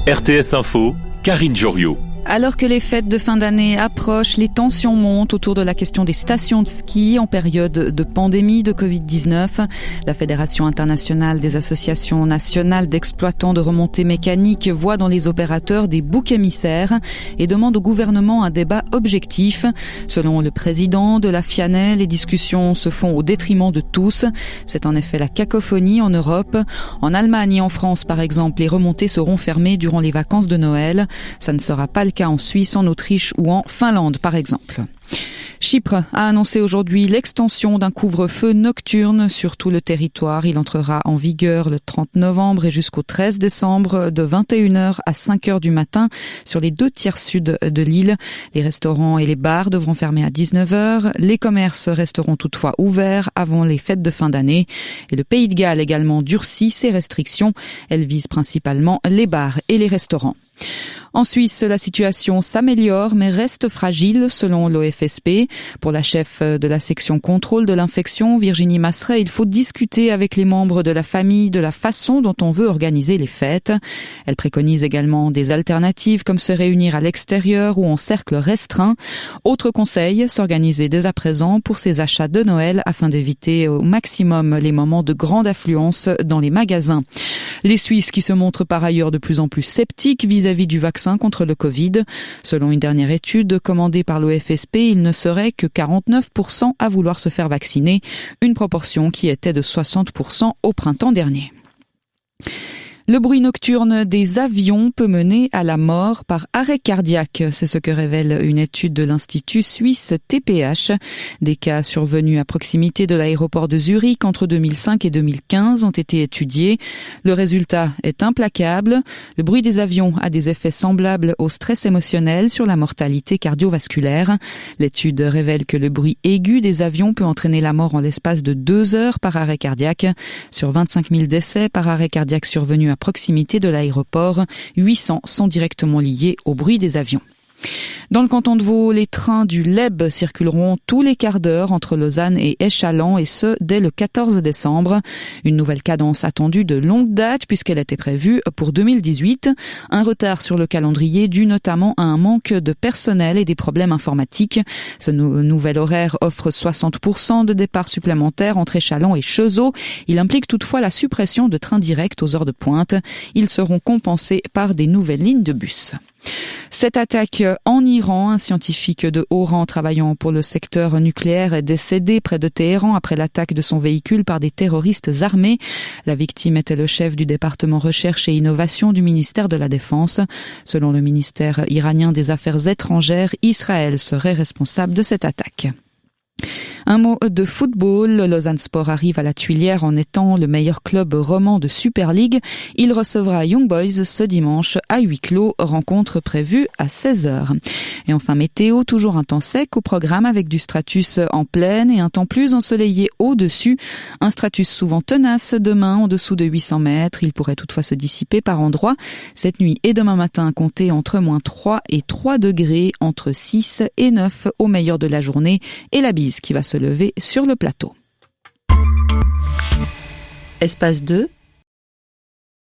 RTS Info, Karine Joriot. Alors que les fêtes de fin d'année approchent, les tensions montent autour de la question des stations de ski en période de pandémie de Covid-19. La Fédération internationale des associations nationales d'exploitants de remontées mécaniques voit dans les opérateurs des boucs émissaires et demande au gouvernement un débat objectif. Selon le président de la FIANEL, les discussions se font au détriment de tous. C'est en effet la cacophonie en Europe. En Allemagne et en France, par exemple, les remontées seront fermées durant les vacances de Noël. Ça ne sera pas le cas en Suisse, en Autriche ou en Finlande, par exemple. Chypre a annoncé aujourd'hui l'extension d'un couvre-feu nocturne sur tout le territoire. Il entrera en vigueur le 30 novembre et jusqu'au 13 décembre de 21h à 5h du matin sur les 2 tiers sud de l'île. Les restaurants et les bars devront fermer à 19h. Les commerces resteront toutefois ouverts avant les fêtes de fin d'année. Et le Pays de Galles également durcit ses restrictions. Elles visent principalement les bars et les restaurants. En Suisse, la situation s'améliore mais reste fragile selon l'OFSP. Pour la chef de la section contrôle de l'infection, Virginie Masseret, il faut discuter avec les membres de la famille de la façon dont on veut organiser les fêtes. Elle préconise également des alternatives comme se réunir à l'extérieur ou en cercle restreint. Autre conseil, s'organiser dès à présent pour ses achats de Noël afin d'éviter au maximum les moments de grande affluence dans les magasins. Les Suisses qui se montrent par ailleurs de plus en plus sceptiques vis-à-vis du vaccin contre le Covid. Selon une dernière étude commandée par l'OFSP, il ne serait que 49% à vouloir se faire vacciner, une proportion qui était de 60% au printemps dernier. Le bruit nocturne des avions peut mener à la mort par arrêt cardiaque. C'est ce que révèle une étude de l'Institut suisse TPH. Des cas survenus à proximité de l'aéroport de Zurich entre 2005 et 2015 ont été étudiés. Le résultat est implacable. Le bruit des avions a des effets semblables au stress émotionnel sur la mortalité cardiovasculaire. L'étude révèle que le bruit aigu des avions peut entraîner la mort en l'espace de 2 heures par arrêt cardiaque. Sur 25 000 décès par arrêt cardiaque survenus à proximité de l'aéroport, 800 sont directement liés au bruit des avions. Dans le canton de Vaud, les trains du LEB circuleront tous les quarts d'heure entre Lausanne et Échallens et ce, dès le 14 décembre. Une nouvelle cadence attendue de longue date puisqu'elle était prévue pour 2018. Un retard sur le calendrier dû notamment à un manque de personnel et des problèmes informatiques. Ce nouvel horaire offre 60% de départs supplémentaires entre Échallens et Cheseaux. Il implique toutefois la suppression de trains directs aux heures de pointe. Ils seront compensés par des nouvelles lignes de bus. Cette attaque en Iran, un scientifique de haut rang travaillant pour le secteur nucléaire est décédé près de Téhéran après l'attaque de son véhicule par des terroristes armés. La victime était le chef du département recherche et innovation du ministère de la Défense. Selon le ministère iranien des Affaires étrangères, Israël serait responsable de cette attaque. Un mot de football, le Lausanne Sport arrive à la Tuilière en étant le meilleur club roman de Super League. Il recevra Young Boys ce dimanche à huis clos, rencontre prévue à 16h. Et enfin météo, toujours un temps sec au programme avec du stratus en plaine et un temps plus ensoleillé au-dessus. Un stratus souvent tenace demain en dessous de 800 mètres. Il pourrait toutefois se dissiper par endroits. Cette nuit et demain matin, comptez entre -3 et 3 degrés, entre 6 et 9 au meilleur de la journée et la bise qui va se lever sur le plateau. Espace 2,